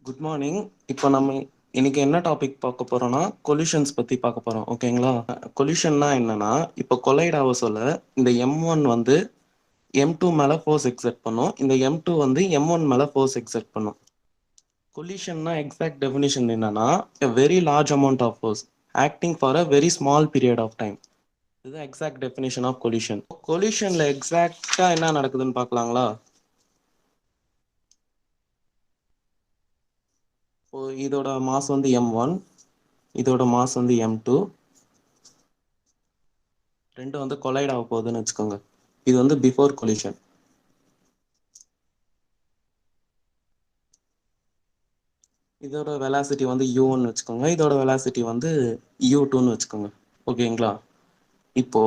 Good morning. இப்போ நம்ம இன்னைக்கு என்ன டாபிக் பார்க்க போறோம்னா கொலிஷன்ஸ் பத்தி பார்க்க போறோம். ஓகேங்களா? கொலிஷன்னா என்னன்னா, இப்போ கொலைட் ஆக சொல்ல இந்த M1 வந்து M2 மேல ஃபோர்ஸ் எக்ஸர்ட் பண்ணும், இந்த M2 வந்து M1 மேல ஃபோர்ஸ் எக்ஸர்ட் பண்ணும். கொலிஷன்னா எக்ஸாக்ட் டெஃபினிஷன் என்னன்னா, a very large amount of force acting for a very small period of time. இது எக்ஸாக்ட் டெஃபினிஷன் ஆஃப் கொலிஷன். கொலிஷன்ல எக்ஸாக்டா என்ன நடக்குதுன்னு பார்க்கலாங்களா? இப்போ இதோட மாஸ் வந்து M1, இதோட மாஸ் வந்து M2, ரெண்டு வந்து கொலைட் ஆக போகுதுன்னு வச்சுக்கோங்க. இது வந்து பிஃபோர் கொலிஷன். இதோட வெலாசிட்டி வந்து U1 வச்சுக்கோங்க, இதோட வெலாசிட்டி வந்து U2ன்னு வச்சுக்கோங்க. ஓகேங்களா? இப்போ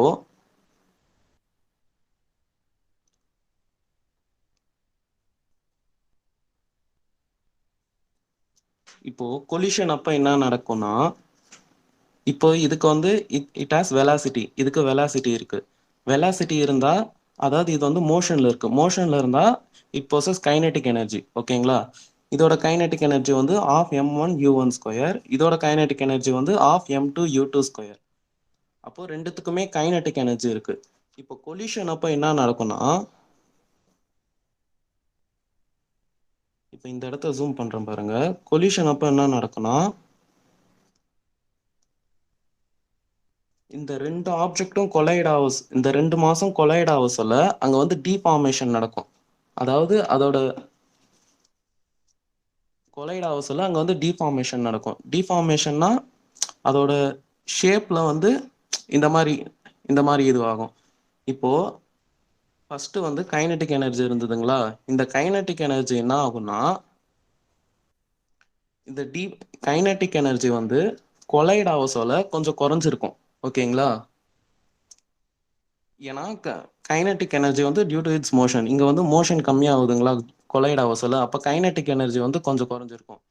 இப்போ கொலிஷன் அப்ப என்ன நடக்கும்னா, இப்போ இதுக்கு வந்து இட் ஹாஸ் வெலாசிட்டி, இதுக்கு வெலாசிட்டி இருக்கு. வெலாசிட்டி இருந்தா, அதாவது இது வந்து மோஷன்ல இருக்கு. மோஷன்ல இருந்தா இட் பொசஸ் கைனெட்டிக் எனர்ஜி. ஓகேங்களா? இதோட கைனெட்டிக் எனர்ஜி வந்து ஆஃப் M1 U1 ஸ்கொயர், இதோட கைனெட்டிக் எனர்ஜி வந்து ஆஃப் M2 U2 ஸ்கொயர். அப்போ ரெண்டுத்துக்குமே கைனெட்டிக் எனர்ஜி இருக்கு. இப்போ கொலிஷன் அப்ப என்ன நடக்கும்னா, இப்போ இந்த இடத்த ஜூம் பண்றேன் பாருங்க. கொலிஷன் அப்ப என்ன நடக்கும்னா, இந்த ரெண்டு ஆப்ஜெக்ட்டும் கொலைட் ஆகும், இந்த ரெண்டு மாசம் கொலைட் ஆக சொல்ல அங்க வந்து டீஃபார்மேஷன் நடக்கும். அதாவது அதோட கொலைட் ஆக சொல்ல அங்க வந்து டீஃபார்மேஷன் நடக்கும். டீஃபார்மேஷன்னா அதோட ஷேப்ல வந்து இந்த மாதிரி இந்த மாதிரி இதுவாகும். இப்போ ஃபர்ஸ்ட் வந்து கைனெட்டிக் எனர்ஜி இருந்ததுங்களா? இந்த கைனெட்டிக் எனர்ஜி என்ன ஆகும்னா, இந்த கைனெட்டிக் எனர்ஜி வந்து கொலைட் ஆக சொல்ல கொஞ்சம் குறைஞ்சிருக்கும். ஓகேங்களா? ஏன்னா கைனெட்டிக் எனர்ஜி வந்து டியூ டு இட்ஸ் மோஷன், இங்க வந்து மோஷன் கம்மியாகுதுங்களா கொலைட் ஆக சொல்ல, அப்ப கைனெட்டிக் எனர்ஜி வந்து கொஞ்சம் குறைஞ்சிருக்கும்.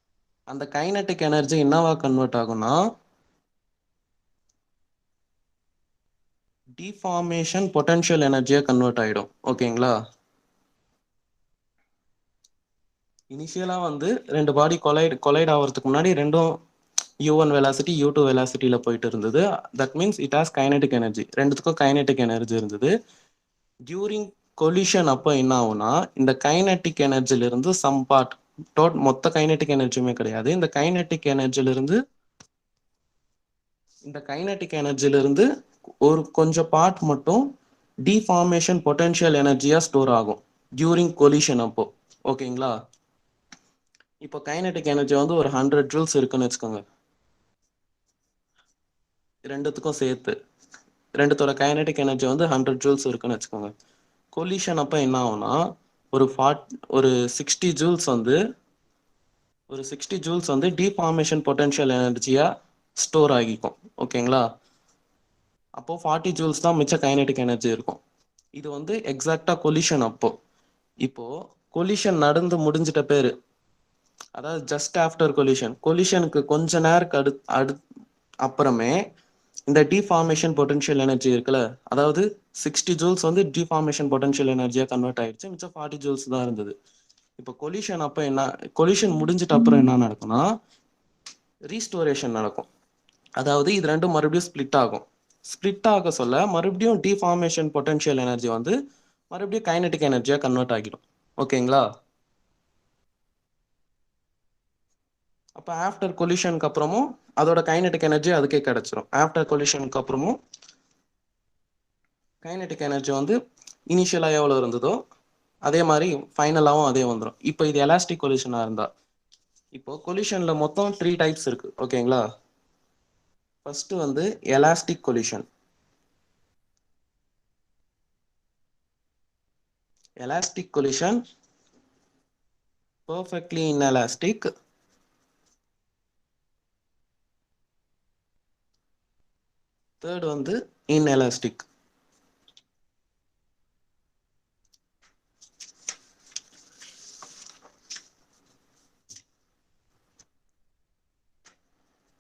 அந்த கைனெட்டிக் எனர்ஜி என்னவா கன்வெர்ட் ஆகும்னா, டிஃபார்மேஷன் பொட்டன்ஷியல் எனர்ஜியா கன்வெர்ட் ஆயிடும். ஓகேங்களா? இனிஷியலா வந்து ரெண்டு பாடி கொலைட் ஆகிறதுக்கு முன்னாடி ரெண்டும் U1 வெலாசிட்டி U2 வெலாசிட்டியில போயிட்டு இருந்தது. That means it has kinetic energy. ரெண்டுத்துக்கும் கைனெட்டிக் எனர்ஜி இருந்தது. டியூரிங் கொலிஷன் அப்போ என்ன ஆகும்னா, இந்த கைனெட்டிக் எனர்ஜில இருந்து சம் பார்ட், மொத்த கைனெட்டிக் எனர்ஜியுமே கிடையாது, இந்த கைனெட்டிக் எனர்ஜில இருந்து ஒரு கொஞ்சம் பார்ட் மட்டும் டிஃபார்மேஷன் பொட்டன்ஷியல் எனர்ஜியா ஸ்டோர் ஆகும் டியூரிங் கொலிஷன் அப்போ. ஓகேங்களா? இப்போ கைனெட்டிக் எனர்ஜி வந்து ஒரு 100 ஜூல்ஸ் இருக்குன்னு வச்சுக்கோங்க. ரெண்டுத்துக்கும் சேர்த்து ரெண்டுத்தோட கைனெட்டிக் எனர்ஜி வந்து 100 ஜூல்ஸ் இருக்குன்னு வச்சுக்கோங்க. கொலிஷன் அப்ப என்ன ஆகும்னா, ஒரு ஒரு 60 ஜூல்ஸ் வந்து டிஃபார்மேஷன் பொட்டன்ஷியல் எனர்ஜியா ஸ்டோர் ஆகிக்கும். ஓகேங்களா? அப்போ 40 ஜூல்ஸ் தான் மிச்ச கைனெட்டிக் எனர்ஜி இருக்கும். இது வந்து எக்ஸாக்டா கொலிஷன் அப்போ. இப்போ கொலிஷன் நடந்து முடிஞ்சிட்ட பேரு, அதாவது ஜஸ்ட் ஆஃப்டர் கொலிஷன், கொலிஷனுக்கு கொஞ்ச நேரம் அப்புறமே இந்த டிஃபார்மேஷன் பொட்டன்ஷியல் எனர்ஜி இருக்குல்ல, அதாவது 60 ஜூல்ஸ் வந்து டிஃபார்மேஷன் பொட்டன்ஷியல் எனர்ஜியா கன்வெர்ட் ஆயிடுச்சு, மிச்சம் 40 ஜூல்ஸ் தான் இருந்தது. இப்போ கொலிஷன் முடிஞ்சிட்ட அப்புறம் என்ன நடக்கும்னா, ரீஸ்டோரேஷன் நடக்கும். அதாவது இது ரெண்டும் மறுபடியும் ஸ்பிளிட் ஆகும். ஸ்பிளிட் ஆக சொல்ல மறுபடியும் டிஃபார்மேஷன் பொட்டன்ஷியல் எனர்ஜி வந்து மறுபடியும் கைனெட்டிக் எனர்ஜியா கன்வெர்ட் ஆகிடும். ஓகேங்களா? அப்போ ஆஃப்டர் கொலிஷனுக்கு அப்புறமும் அதோட கைனெட்டிக் எனர்ஜி அதுக்கே கிடைச்சிரும். ஆஃப்டர் கொலிஷனுக்கு அப்புறமும் கைனெட்டிக் எனர்ஜி வந்து இனிஷியலா எவ்வளவு இருந்ததோ அதே மாதிரி ஃபைனலாவும் அதே வந்துடும். இப்போ இது எலாஸ்டிக் கொலிஷனா இருந்தா, இப்போ கொலிஷன்ல மொத்தம் 3 டைப்ஸ் இருக்கு. ஓகேங்களா? ஃபர்ஸ்ட் வந்து elastic collision. Elastic collision, perfectly inelastic, third வந்து இன்எலாஸ்டிக்.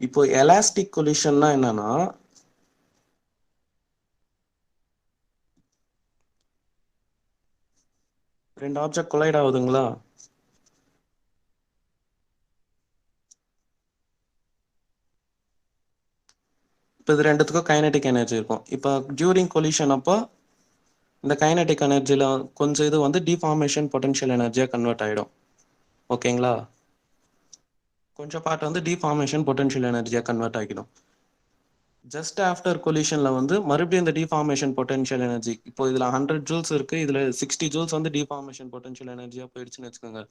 இப்போ எலாஸ்டிக் கொலிஷன்னா என்னன்னா, ரெண்டு ஆப்ஜெக்ட் கொலைட் ஆகுதுங்களா, இப்போ இது ரெண்டுத்துக்கும் கைனடிக் எனர்ஜி இருக்கும். இப்போ டியூரிங் கொலிஷன் அப்போ இந்த கைனடிக் எனர்ஜியில் கொஞ்சம் இது வந்து டிஃபார்மேஷன் பொட்டன்ஷியல் எனர்ஜியாக கன்வெர்ட் ஆகிடும். ஓகேங்களா? கொஞ்சம் பார்ட் வந்து டிஃபார்மேஷன் பொட்டன்ஷியல் எனர்ஜியாக கன்வெர்ட் ஆகிடும். ஜஸ்ட் ஆஃப்டர் கொலிஷனில் வந்து மறுபடியும் இந்த டிஃபார்மேஷன் பொட்டன்ஷியல் எனர்ஜி, இப்போ இதில் 100 ஜூல்ஸ் இருக்குது, இதில் 60 ஜூல்ஸ் வந்து டிஃபார்மேஷன் பொட்டன்ஷியல் எனர்ஜியாக போயிடுச்சுன்னு வச்சுக்கோங்க.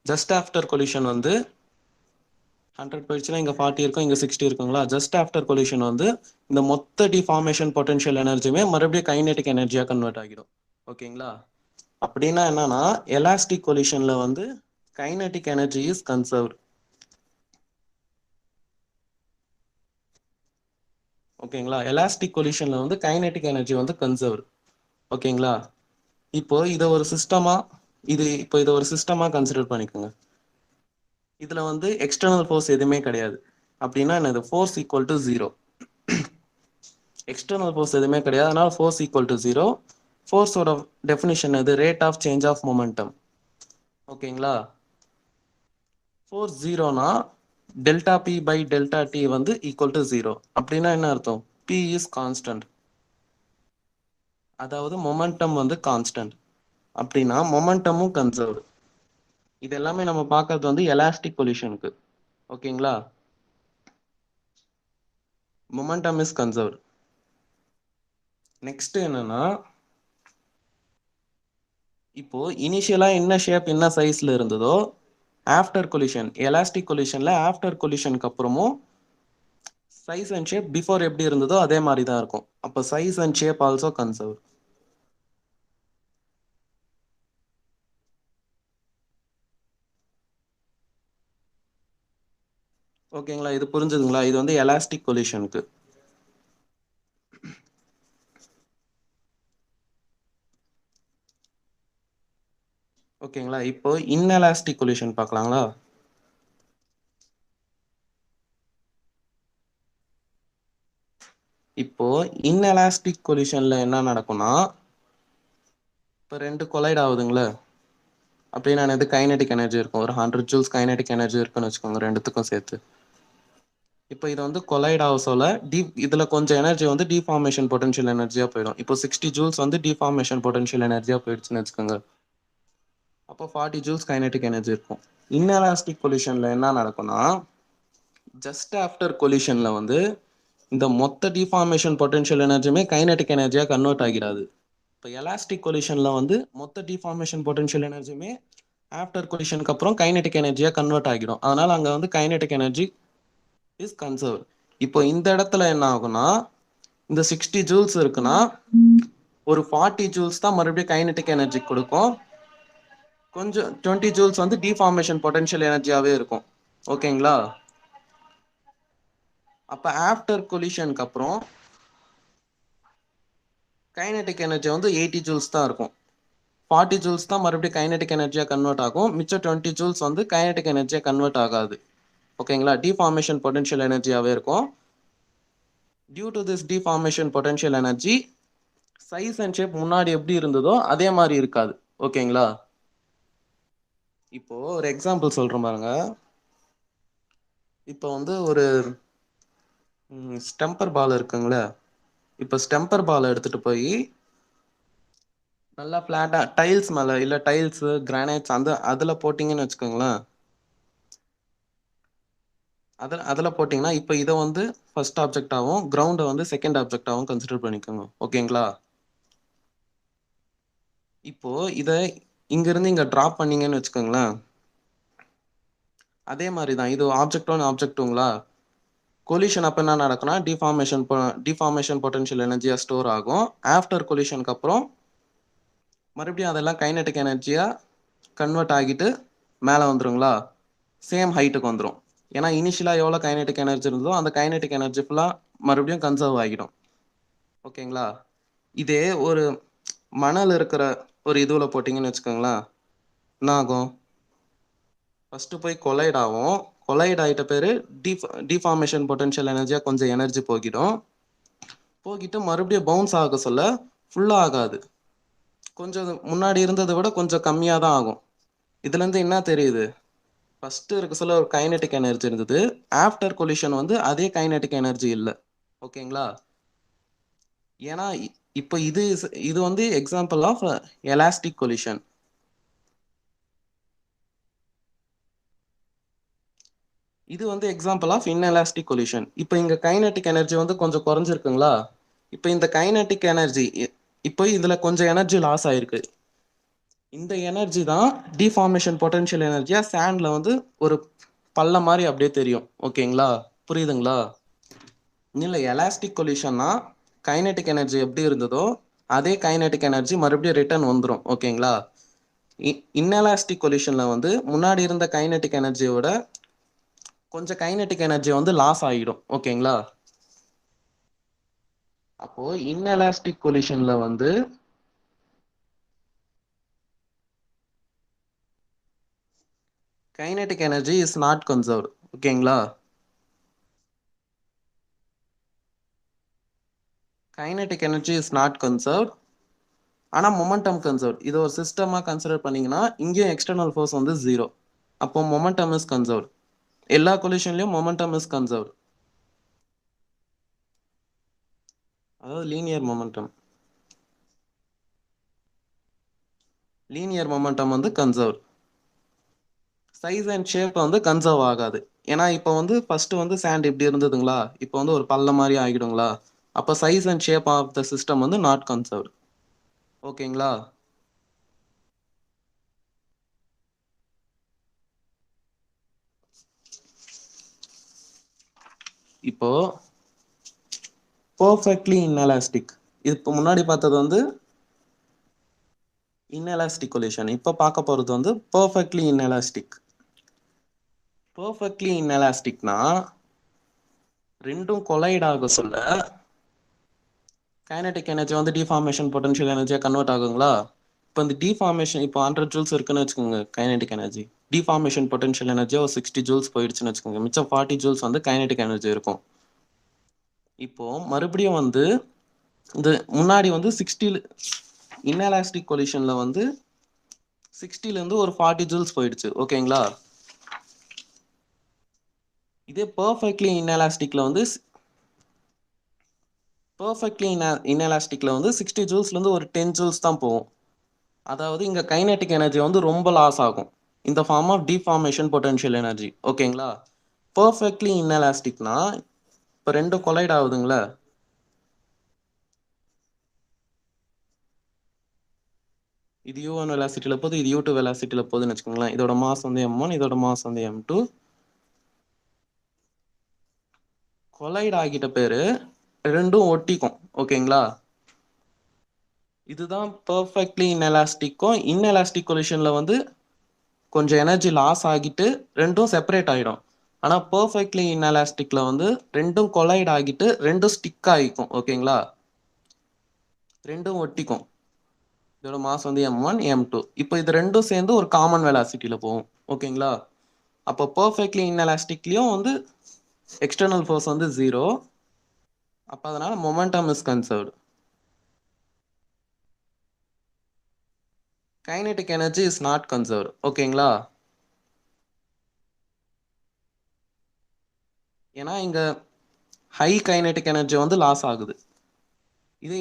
ஜஸ்ட் ஆஃப்டர் கொலிஷன் வந்து 100 போயிடுச்சுன்னா இங்கே 40 இருக்கும், இங்கே 60 இருக்குங்களா. ஜஸ்ட் ஆஃப்டர் கொலிஷன் வந்து இந்த மொத்த டிஃபார்மேஷன் பொட்டன்ஷியல் எனர்ஜியுமே மறுபடியும் கைனெட்டிக் எனர்ஜியாக கன்வெர்ட் ஆகிடும். ஓகேங்களா? அப்படின்னா என்னன்னா, எலாஸ்டிக் கொலிஷனில் வந்து கைனெட்டிக் எனர்ஜி இஸ் கன்சர்வ்ட். ஓகேங்களா? எலாஸ்டிக் கொலிஷனில் வந்து கைனெட்டிக் எனர்ஜி வந்து கன்சர்வ்ட். ஓகேங்களா? இப்போ இதை ஒரு சிஸ்டமா இதை ஒரு சிஸ்டமா கன்சிடர் பண்ணிக்கோங்க. இதுல வந்து எக்ஸ்டர்னல் ஃபோர்ஸ் எதுவுமே கிடையாது. அப்படின்னா என்னது? Force equal to 0. External force எதுவுமே கிடையாது, அதனால ஃபோர்ஸ் ஈக்குவல் டு 0. ஃபோர்ஸோட டெஃபினிஷன் எது? Rate of change of momentum. ஓகேங்களா? ஃபோர்ஸ் 0னா delta P by delta T வந்து ஈக்குவல் டு 0. அப்படின்னா என்ன அர்த்தம்? பி இஸ் கான்ஸ்டன்ட், அதாவது மொமெண்டம் வந்து கான்ஸ்டன்ட். அப்படின்னா மொமெண்டமும் கன்சர்வ்டு. இது எல்லாமே நம்ம பார்க்கறது வந்து எலாஸ்டிக் கொலிஷனுக்கு. ஓகேங்களா? Momentum is conserved. நெக்ஸ்ட் என்னன்னா, இப்போ இனிஷியலா என்ன ஷேப் என்ன சைஸ்ல இருந்ததோ ஆஃப்டர் கொலிஷன், எலாஸ்டிக் கொலிஷன்ல ஆஃப்டர் கொலிஷனுக்கு அப்புறமும் சைஸ் அண்ட் ஷேப் பிஃபோர் எப்படி இருந்ததோ அதே மாதிரி தான் இருக்கும். அப்போ size and shape also conserve. ஓகேங்களா? இது புரிஞ்சுதுங்களா? இது வந்து எலாஸ்டிக் கொலிஷனுக்கு. ஓகேங்களா? இப்போ இன்எலாஸ்டிக் கொலிஷன் பார்க்கலாங்களா? இப்போ இன்எலாஸ்டிக் கொலிஷன்ல என்ன நடக்கும்னா, இப்போ ரெண்டு கொலைட் ஆகுதுங்களே, அப்படின்னா என்னது? கைனெட்டிக் எனர்ஜி இருக்கும். ஒரு 100 ஜூல்ஸ் கைனெட்டிக் எனர்ஜி இருக்குன்னு வச்சுக்கோங்க ரெண்டுத்துக்கும் சேர்த்து. இப்போ இது வந்து கொலைட் ஆக சொல்ல இதுல கொஞ்சம் எனர்ஜி வந்து டிஃபார்மேஷன் பொட்டன்ஷியல் எனர்ஜியா போயிடும். இப்போ 60 ஜூல்ஸ் வந்து டிஃபார்மேஷன் பொட்டன்ஷியல் எனர்ஜியா போயிடுச்சுன்னு வச்சுக்கோங்க. அப்போ 40 ஜூல்ஸ் கைனெட்டிக் எனர்ஜி இருக்கும். இன்எலாஸ்டிக் கொலிஷன்ல என்ன நடக்கும்னா, ஜஸ்ட் ஆஃப்டர் கொலிஷன்ல வந்து இந்த மொத்த டிஃபார்மேஷன் பொட்டன்ஷியல் எனர்ஜியுமே கைனெட்டிக் எனர்ஜியா கன்வெர்ட் ஆகிறாது. இப்போ எலாஸ்டிக் கொலிஷன்ல வந்து மொத்த டிஃபார்மேஷன் பொட்டன்ஷியல் எனர்ஜியுமே ஆஃப்டர் கொலிஷனுக்கு அப்புறம் கைனெட்டிக் எனர்ஜியா கன்வெர்ட் ஆகிடும். அதனால அங்க வந்து கைனெட்டிக் எனர்ஜி இஸ் கன்சர்வ். இப்போ இந்த இடத்துல என்ன ஆகும்னா, இந்த 60 ஜூல்ஸ் இருக்குன்னா ஒரு 40 ஜூல்ஸ் தான் மறுபடியும் கைனெட்டிக் எனர்ஜி கொடுக்கும். கொஞ்சம் 20 ஜூல்ஸ் வந்து டிஃபார்மேஷன் பொட்டன்ஷியல் எனர்ஜியாவே இருக்கும். ஓகேங்களா? அப்ப ஆஃப்டர் கொலிஷனுக்கு அப்புறம் கைனெட்டிக் எனர்ஜி வந்து 80 ஜூல்ஸ் தான் இருக்கும். 40 ஜூல்ஸ் தான் மறுபடியும் கைனெட்டிக் எனர்ஜியா கன்வெர்ட் ஆகும். மிச்சம் 20 ஜூல்ஸ் வந்து கைனெட்டிக் எனர்ஜியா கன்வெர்ட் ஆகாது. ஓகேங்களா? டிஃபார்மேஷன் பொட்டன்ஷியல் எனர்ஜியாவே இருக்கும். Due to this deformation potential energy size and shape முன்னாடி எப்படி இருந்ததோ அதே மாதிரி இருக்காது. ஓகேங்களா? இப்போ ஒரு எக்ஸாம்பிள் சொல்றேன் பாருங்க. இப்போ வந்து ஒரு ஸ்டெம்பர் பால் இருக்குங்களே, இப்போ ஸ்டெம்பர் பால் எடுத்துட்டு போய் நல்லா பிளாட்டா டைல்ஸ் மேல இல்ல டைல்ஸ் கிரானைட்ஸ் அதுல போட்டீங்கன்னு வச்சுக்கோங்களேன். அதுல போட்டீங்கன்னா இப்போ இதை வந்து ஃபர்ஸ்ட் ஆப்ஜெக்டாகவும் கிரவுண்டை வந்து செகண்ட் ஆப்ஜெக்டாகவும் கன்சிடர் பண்ணிக்கோங்க. ஓகேங்களா? இப்போ இதை இங்க இருந்து இங்க டிராப் பண்ணீங்கன்னு வச்சுக்கோங்களேன். அதே மாதிரி தான் இது ஆப்ஜெக்ட் ஒன் ஆப்ஜெக்ட் டூங்களா. கொலிஷன் அப்போ என்ன நடக்கும்னா டிஃபார்மேஷன் பொட்டன்ஷியல் எனர்ஜியா ஸ்டோர் ஆகும். ஆஃப்டர் கொலிஷனுக்கு அப்புறம் மறுபடியும் அதெல்லாம் கைனெட்டிக் எனர்ஜியா கன்வெர்ட் ஆகிட்டு மேலே வந்துருங்களா, சேம் ஹைட்டுக்கு வந்துடும். ஏன்னா இனிஷியலாக எவ்வளோ கைனெட்டிக் எனர்ஜி இருந்ததோ அந்த கைனெட்டிக் எனர்ஜி ஃபுல்லாக மறுபடியும் கன்சர்வ் ஆகிடும். ஓகேங்களா? இதே ஒரு மணல் இருக்கிற ஒரு இதுவில் போட்டிங்கன்னு வச்சுக்கோங்களேன், என்ன ஆகும்? ஃபர்ஸ்ட் போய் கொலைட் ஆகும். கொலைட் ஆகிட்ட பேர் டிஃபார்மேஷன் பொட்டன்ஷியல் எனர்ஜியாக கொஞ்சம் எனர்ஜி போகிட்டு மறுபடியும் பவுன்ஸ் ஆக சொல்ல ஃபுல்லாக ஆகாது. கொஞ்சம் முன்னாடி இருந்ததை விட கொஞ்சம் கம்மியாக தான் ஆகும். இதுலேருந்து என்ன தெரியுது? ஃபர்ஸ்ட் இருக்க சொல்ல ஒரு கைனெட்டிக் எனர்ஜி இருந்தது. ஆஃப்டர் கொலிஷன் வந்து அதே கைனெட்டிக் எனர்ஜி இல்லை. ஓகேங்களா? ஏன்னா இப்போ இது வந்து எக்ஸாம்பிள் ஆஃப் எலாஸ்டிக் கொலிஷன். இது வந்து எக்ஸாம்பிள் ஆஃப் இன்எலாஸ்டிக் கொலிஷன். இப்போ இங்க கைனெட்டிக் எனர்ஜி வந்து கொஞ்சம் குறைஞ்சிருக்குங்களா? இப்போ இந்த கைனெட்டிக் எனர்ஜி இப்போ இதுல கொஞ்சம் எனர்ஜி லாஸ் ஆயிருக்கு. இந்த எனர்ஜி தான் டிஃபார்மேஷன் பொட்டன்ஷியல் எனர்ஜியா சாண்ட்ல வந்து ஒரு பள்ள மாதிரி அப்படியே தெரியும். ஓகேங்களா? புரியுதுங்களா? இல்ல, எலாஸ்டிக் கொலிஷன்னா கைனெட்டிக் எனர்ஜி எப்படி இருந்ததோ அதே கைனெட்டிக் எனர்ஜி மறுபடியும் ரிட்டர்ன் வந்துடும். ஓகேங்களா? இன்எலாஸ்டிக் கொலிஷன்ல வந்து முன்னாடி இருந்த கைனெட்டிக் எனர்ஜியோட கொஞ்சம் கைனெட்டிக் எனர்ஜி வந்து லாஸ் ஆகிடும். ஓகேங்களா? அப்போ இன்எலாஸ்டிக் கொலிஷன்ல வந்து kinetic energy is not conserved. ஓகேங்களா? Kinetic energy is not conserved. ஆனா மொமெண்டம் கன்சர்வ்ட். இது ஒரு சிஸ்டமா கன்சிடர் பண்ணீங்கன்னா இங்கேயும் எக்ஸ்டர்னல் ஃபோர்ஸ் வந்து 0. அப்போ மொமெண்டம் இஸ் கன்சர்வ்ட். எல்லா கொலிஷன்லயும் மொமெண்டம் இஸ் கன்சர்வ்ட். அதாவது லீனியர் மொமெண்டம். லீனியர் மொமெண்டம் வந்து கன்சர்வ். சைஸ் அண்ட் ஷேப் வந்து கன்சர்வ் ஆகாது. ஏன்னா இப்போ வந்து ஃபர்ஸ்ட் வந்து சாண்ட் இப்படி இருந்ததுங்களா, இப்போ வந்து ஒரு பள்ள மாதிரி ஆகிடுங்களா. அப்போ size and shape of the system வந்து நாட் கன்சர்வ். ஓகேங்களா? இப்போ பர்ஃபெக்ட்லி இன்எலாஸ்டிக். இப்போ முன்னாடி பார்த்தது வந்து இன்எலாஸ்டிக் கொலிஷன். இப்போ பார்க்க போறது வந்து பர்ஃபெக்ட்லி இன்எலாஸ்டிக். பர்ஃபெக்ட்லி இன்எலாஸ்டிக்னா ரெண்டும் கொலைட் ஆக சொல்ல கைனெட்டிக் எனர்ஜி வந்து டிஃபார்மேஷன் பொட்டன்ஷியல் எனர்ஜியா கன்வெர்ட் ஆகுங்களா. இப்போ இந்த டிஃபார்மேஷன் இப்போ 100 ஜூல்ஸ் இருக்குன்னு வச்சுக்கோங்க kinetic energy. Deformation potential energy ஒரு 60 ஜூல்ஸ் போயிடுச்சுன்னு வச்சுக்கோங்க. மிச்சம் 40 ஜூல்ஸ் வந்து கைனெட்டிக் எனர்ஜி இருக்கும். இப்போ மறுபடியும் வந்து இந்த முன்னாடி வந்து 60 இன்எலாஸ்டிக் கொலிஷன்ல வந்து 60ல இருந்து ஒரு 40 ஜூல்ஸ் போயிடுச்சு. ஓகேங்களா? இதே பர்ஃபெக்ட்லி இன்எலாஸ்டிக்ல வந்து பர்ஃபெக்ட்லி இன்எலாஸ்டிக்ல வந்து 60 ஜூல்ஸ்ல இருந்து ஒரு 10 ஜூல்ஸ் தான் போகும். அதாவது இங்க கைனெட்டிக் எனர்ஜி வந்து ரொம்ப லாஸ் ஆகும் இந்த form of deformation potential energy. ஓகேங்களா? பர்ஃபெக்ட்லி இன்எலாஸ்டிக்னா இப்போ ரெண்டும் கொலைட் ஆகுதுங்களா. இது u1 வெலாசிட்டியில் போகுது, இது u2 வெலாசிட்டியில் போகுதுன்னு வச்சுக்கோங்களேன். இதோட மாஸ் வந்து m1, இதோட மாஸ் வந்து m2. கொலைட் ஆகிட்ட பேரு ரெண்டும் ஒட்டிக்கும். ஓகேங்களா? இதுதான் பர்ஃபெக்ட்லி இன்எலாஸ்டிக்கும். இன்எலாஸ்டிக் கொலிஷன்ல வந்து கொஞ்சம் எனர்ஜி லாஸ் ஆகிட்டு ரெண்டும் செப்பரேட் ஆகிடும். ஆனால் பர்ஃபெக்ட்லி இன்எலாஸ்டிக்ல வந்து ரெண்டும் கொலைட் ஆகிட்டு ரெண்டும் ஸ்டிக் ஆகிக்கும். ஓகேங்களா? ரெண்டும் ஒட்டிக்கும். இதோட மாஸ் வந்து m1 m2. இப்போ இது ரெண்டும் சேர்ந்து ஒரு காமன் வெலாசிட்டியில் போகும். ஓகேங்களா? அப்போ பர்ஃபெக்ட்லி இன்எலாஸ்டிக்லயும் வந்து எக்ஸ்டர்னல் ஃபோர்ஸ் வந்து 0. அப்போ அதனால momentum is conserved. Kinetic energy is not conserved. ஓகேங்களா? ஏன்னா இங்க ஹை கைனெட்டிக் எனர்ஜி வந்து லாஸ் ஆகுது. இது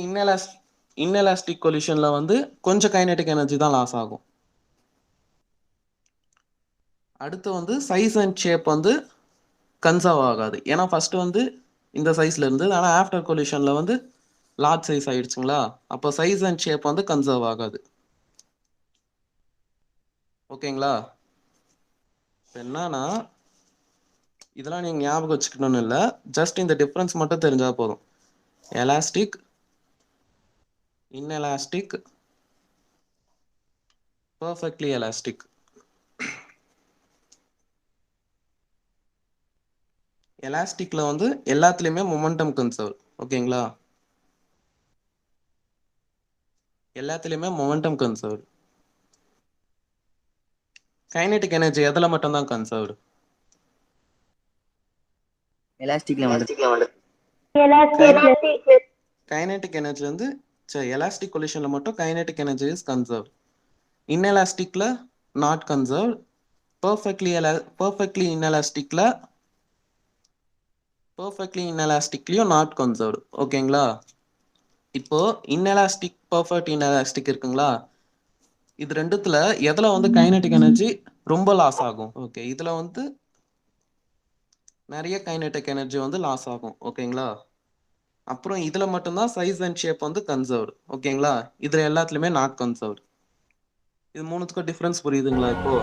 இன்எலாஸ்டிக் கொலிஷன்ல வந்து கொஞ்சம் கைனெட்டிக் எனர்ஜி தான் லாஸ் ஆகும். அடுத்து வந்து சைஸ் அண்ட் ஷேப் வந்து கன்சர்வ் ஆகாது. ஏன்னா ஃபர்ஸ்ட் வந்து இந்த சைஸ்ல இருந்து, ஆனால் ஆஃப்டர் கொலிஷன்ல வந்து லார்ஜ் சைஸ் ஆயிடுச்சுங்களா. அப்போ சைஸ் அண்ட் ஷேப் வந்து கன்சர்வ் ஆகாது. ஓகேங்களா? என்னன்னா இதெல்லாம் நீங்க ஞாபகம் வச்சுக்கணும்னு இல்லை, ஜஸ்ட் இந்த டிஃப்ரென்ஸ் மட்டும் தெரிஞ்சா போதும். Elastic, inelastic, perfectly elastic. எலாஸ்டிக்ல வந்து எல்லாத்துலயுமே மொமெண்டம் கன்சர்வ். ஓகேங்களா? எல்லாத்துலயுமே மொமெண்டம் கன்சர்வ். கைனெட்டிக் எனர்ஜி எதுல மட்டும் தான் கன்சர்வ்? எலாஸ்டிக்ல வந்து கைனெட்டிக் எனர்ஜி வந்து எலாஸ்டிக் கொலிஷன்ல மட்டும் கைனெட்டிக் எனர்ஜி இஸ் கன்சர்வ். இன்எலாஸ்டிக்ல நாட் கன்சர்வ். பர்ஃபெக்ட்லி இன்எலாஸ்டிக்ல பெர்ஃபெக்ட்லி இன்எலாஸ்டிக்லயும் நாட் கன்சர்வ்டு. ஓகேங்களா? இப்போ இன்எலாஸ்டிக் பெர்ஃபெக்ட் இன்எலாஸ்டிக் இருக்குங்களா, இது ரெண்டுத்துல எதுல வந்து கைனெட்டிக் எனர்ஜி ரொம்ப லாஸ் ஆகும்? ஓகே, இதுல வந்து நிறைய கைனெட்டிக் எனர்ஜி வந்து லாஸ் ஆகும். ஓகேங்களா? அப்புறம் இதுல மட்டும்தான் சைஸ் அண்ட் ஷேப் வந்து கன்சர்வ்டு. ஓகேங்களா? இதுல எல்லாத்துலயுமே நாட் கன்சர்வ்டு. இது மூணுத்துக்கும் டிஃபரன்ஸ் புரியுதுங்களா இப்போ?